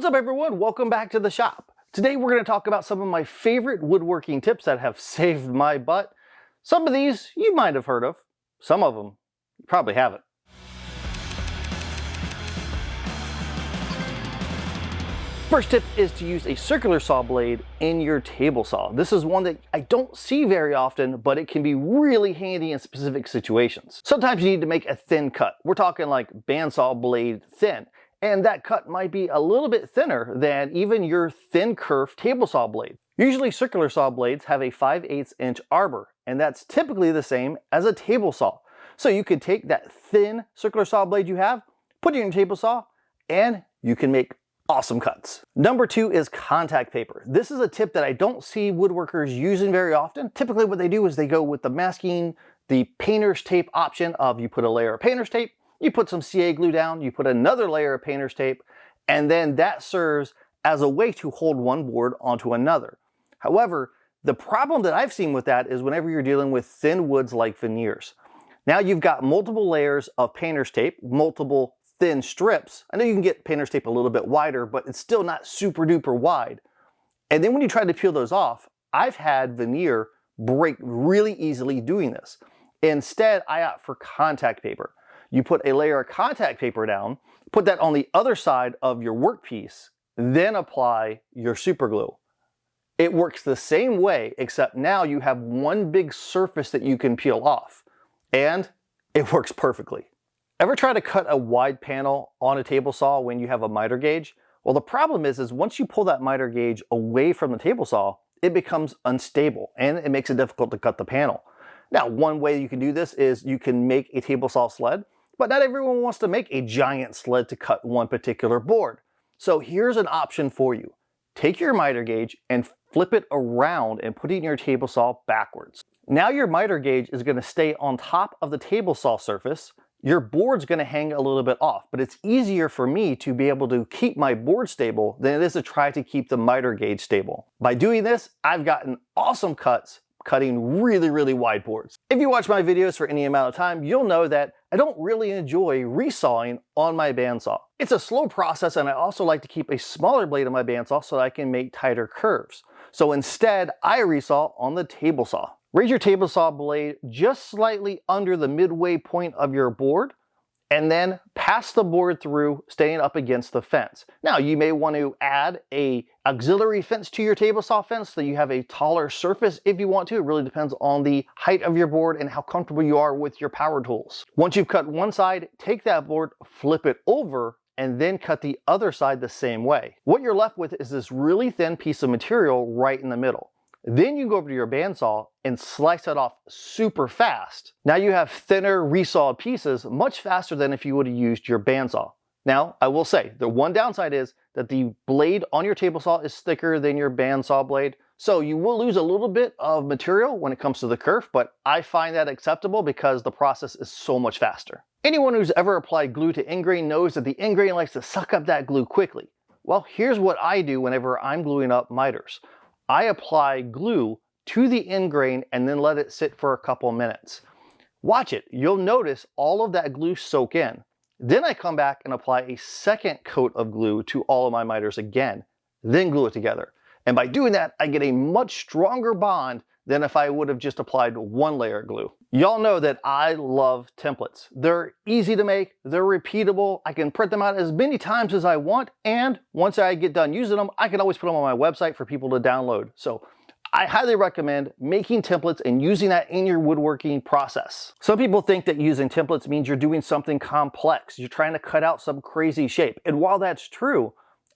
What's up everyone? Welcome back to the shop. Today we're going to talk about some of my favorite woodworking tips that have saved my butt. Some of these you might have heard of. Some of them you probably haven't. First tip is to use a circular saw blade in your table saw. This is one that I don't see very often, but it can be really handy in specific situations. Sometimes you need to make a thin cut. We're talking like bandsaw blade thin. And that cut might be a little bit thinner than even your thin curved table saw blade. Usually circular saw blades have a 5/8 inch arbor, and that's typically the same as a table saw. So you could take that thin circular saw blade you have, put it in your table saw, and you can make awesome cuts. Number 2 is contact paper. This is a tip that I don't see woodworkers using very often. Typically what they do is they go with the masking, the painter's tape option of you put a layer of painter's tape, you put some CA glue down, you put another layer of painter's tape, and then that serves as a way to hold one board onto another. However, the problem that I've seen with that is whenever you're dealing with thin woods like veneers. Now you've got multiple layers of painter's tape, multiple thin strips. I know you can get painter's tape a little bit wider, but it's still not super duper wide. And then when you try to peel those off, I've had veneer break really easily doing this. Instead, I opt for contact paper. You put a layer of contact paper down, put that on the other side of your workpiece, then apply your super glue. It works the same way, except now you have one big surface that you can peel off, and it works perfectly. Ever try to cut a wide panel on a table saw when you have a miter gauge? Well, the problem is once you pull that miter gauge away from the table saw, it becomes unstable and it makes it difficult to cut the panel. Now, one way you can do this is you can make a table saw sled, but not everyone wants to make a giant sled to cut one particular board. So here's an option for you. Take your miter gauge and flip it around and put it in your table saw backwards. Now your miter gauge is going to stay on top of the table saw surface. Your board's going to hang a little bit off, but it's easier for me to be able to keep my board stable than it is to try to keep the miter gauge stable. By doing this, I've gotten awesome cuts cutting really wide boards. If you watch my videos for any amount of time, you'll know that I don't really enjoy resawing on my bandsaw. It's a slow process, and I also like to keep a smaller blade on my bandsaw so that I can make tighter curves. So instead, I resaw on the table saw. Raise your table saw blade just slightly under the midway point of your board, and then pass the board through, staying up against the fence. Now, you may want to add a auxiliary fence to your table saw fence so you have a taller surface if you want to. It really depends on the height of your board and how comfortable you are with your power tools. Once you've cut one side, take that board, flip it over, and then cut the other side the same way. What you're left with is this really thin piece of material right in the middle. Then you go over to your bandsaw and slice it off super fast. Now you have thinner resawed pieces much faster than if you would have used your bandsaw. Now, I will say, the one downside is that the blade on your table saw is thicker than your bandsaw blade, so you will lose a little bit of material when it comes to the kerf, but I find that acceptable because the process is so much faster. Anyone who's ever applied glue to ingrain knows that the ingrain likes to suck up that glue quickly. Well, here's what I do whenever I'm gluing up miters. I apply glue to the ingrain and then let it sit for a couple minutes. Watch it. You'll notice all of that glue soak in. Then I come back and apply a second coat of glue to all of my miters again, then glue it together. And by doing that, I get a much stronger bond than if I would have just applied one layer of glue. Y'all know that I love templates. They're easy to make, they're repeatable, I can print them out as many times as I want, and once I get done using them, I can always put them on my website for people to download. So I highly recommend making templates and using that in your woodworking process. Some people think that using templates means you're doing something complex, you're trying to cut out some crazy shape. And while that's true,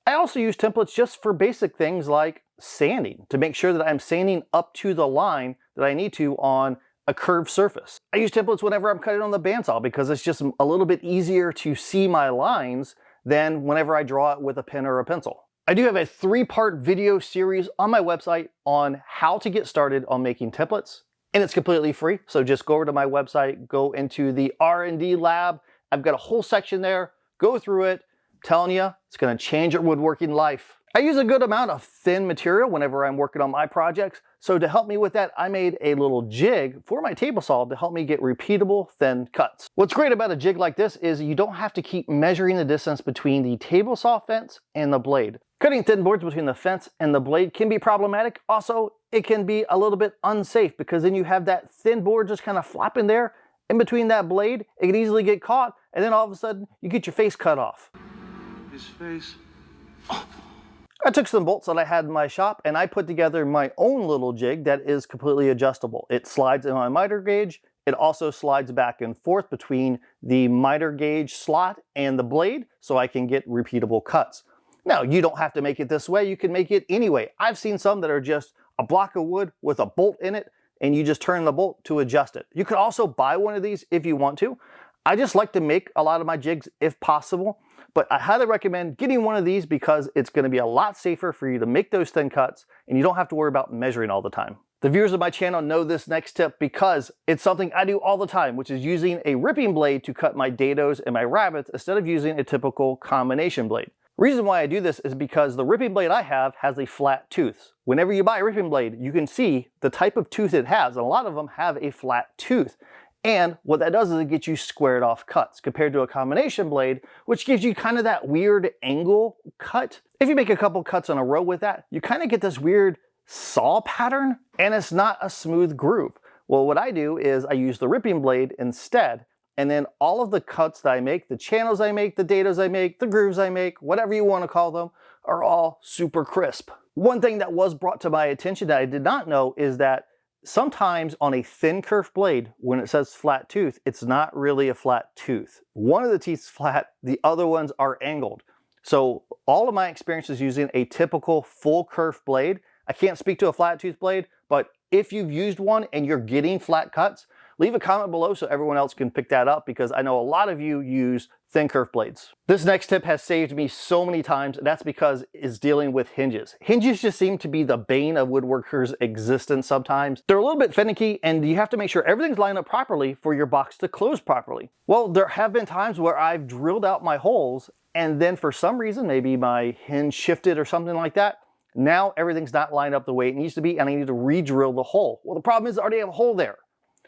I also use templates just for basic things like sanding, to make sure that I'm sanding up to the line that I need to on a curved surface. I use templates whenever I'm cutting on the bandsaw because it's just a little bit easier to see my lines than whenever I draw it with a pen or a pencil. I do have a 3-part video series on my website on how to get started on making templates, and it's completely free. So just go over to my website, go into the R&D lab. I've got a whole section there, go through it, telling you, it's gonna change your woodworking life. I use a good amount of thin material whenever I'm working on my projects, so to help me with that, I made a little jig for my table saw to help me get repeatable thin cuts. What's great about a jig like this is you don't have to keep measuring the distance between the table saw fence and the blade. Cutting thin boards between the fence and the blade can be problematic. Also, it can be a little bit unsafe because then you have that thin board just kind of flopping there in between that blade. It can easily get caught, and then all of a sudden you get your face cut off. His face. I took some bolts that I had in my shop and I put together my own little jig that is completely adjustable. It slides in my miter gauge. It also slides back and forth between the miter gauge slot and the blade so I can get repeatable cuts. Now, you don't have to make it this way. You can make it any way. I've seen some that are just a block of wood with a bolt in it and you just turn the bolt to adjust it. You could also buy one of these if you want to. I just like to make a lot of my jigs if possible. But I highly recommend getting one of these because it's going to be a lot safer for you to make those thin cuts and you don't have to worry about measuring all the time. The viewers of my channel know this next tip because it's something I do all the time, which is using a ripping blade to cut my dados and my rabbets instead of using a typical combination blade. Reason why I do this is because the ripping blade I have has a flat tooth. Whenever you buy a ripping blade, you can see the type of tooth it has, and a lot of them have a flat tooth. And what that does is it gets you squared off cuts compared to a combination blade, which gives you kind of that weird angle cut. If you make a couple cuts in a row with that, you kind of get this weird saw pattern and it's not a smooth groove. Well, what I do is I use the ripping blade instead. And then all of the cuts that I make, the channels I make, the dados I make, the grooves I make, whatever you want to call them, are all super crisp. One thing that was brought to my attention that I did not know is that sometimes on a thin curved blade, when it says flat tooth, it's not really a flat tooth. One of the teeth is flat, the other ones are angled. So all of my experiences using a typical full curved blade, I can't speak to a flat tooth blade, but if you've used one and you're getting flat cuts, leave a comment below so everyone else can pick that up because I know a lot of you use thin curved blades. This next tip has saved me so many times, and that's because it's dealing with hinges. Hinges just seem to be the bane of woodworkers' existence sometimes. They're a little bit finicky and you have to make sure everything's lined up properly for your box to close properly. Well, there have been times where I've drilled out my holes and then for some reason, maybe my hinge shifted or something like that, now everything's not lined up the way it needs to be and I need to re-drill the hole. Well, the problem is I already have a hole there.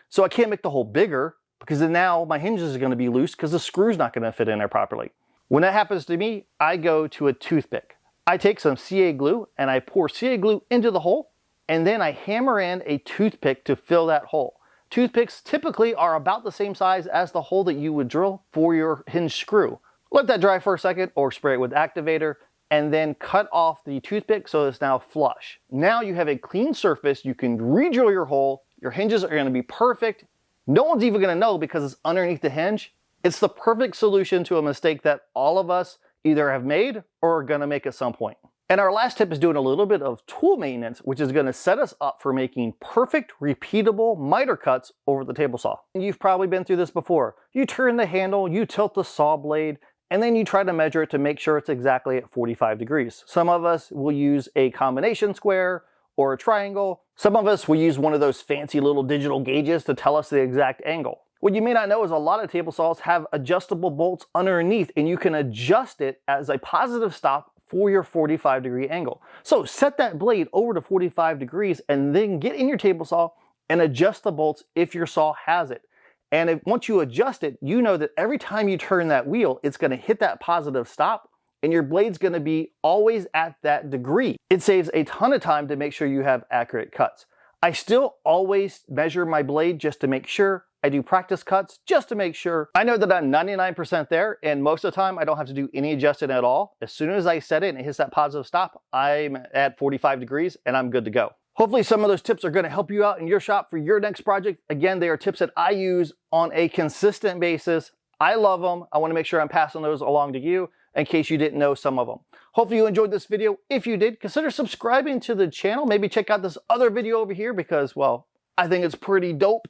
So I can't make the hole bigger because then now my hinges are going to be loose because the screw's not going to fit in there properly. When that happens to me, I go to a toothpick. I take some CA glue and I pour CA glue into the hole and then I hammer in a toothpick to fill that hole. Toothpicks typically are about the same size as the hole that you would drill for your hinge screw. Let that dry for a second or spray it with activator and then cut off the toothpick so it's now flush. Now you have a clean surface, you can re-drill your hole. Your hinges are going to be perfect. No one's even going to know because it's underneath the hinge. It's the perfect solution to a mistake that all of us either have made or are going to make at some point. And our last tip is doing a little bit of tool maintenance, which is going to set us up for making perfect, repeatable miter cuts over the table saw. And you've probably been through this before. You turn the handle, you tilt the saw blade, and then you try to measure it to make sure it's exactly at 45 degrees. Some of us will use a combination square or a triangle. Some of us will use one of those fancy little digital gauges to tell us the exact angle. What you may not know is a lot of table saws have adjustable bolts underneath and you can adjust it as a positive stop for your 45-degree angle. So set that blade over to 45 degrees and then get in your table saw and adjust the bolts if your saw has it. And once you adjust it, you know that every time you turn that wheel, it's going to hit that positive stop and your blade's going to be always at that degree. It saves a ton of time to make sure you have accurate cuts. I still always measure my blade just to make sure. I do practice cuts just to make sure. I know that I'm 99% there, and most of the time I don't have to do any adjusting at all. As soon as I set it and it hits that positive stop, I'm at 45 degrees and I'm good to go. Hopefully some of those tips are going to help you out in your shop for your next project. Again, they are tips that I use on a consistent basis. I love them. I want to make sure I'm passing those along to you in case you didn't know some of them. Hopefully you enjoyed this video. If you did, consider subscribing to the channel. Maybe check out this other video over here because, well, I think it's pretty dope.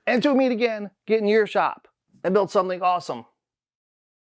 And until we meet again, get in your shop and build something awesome.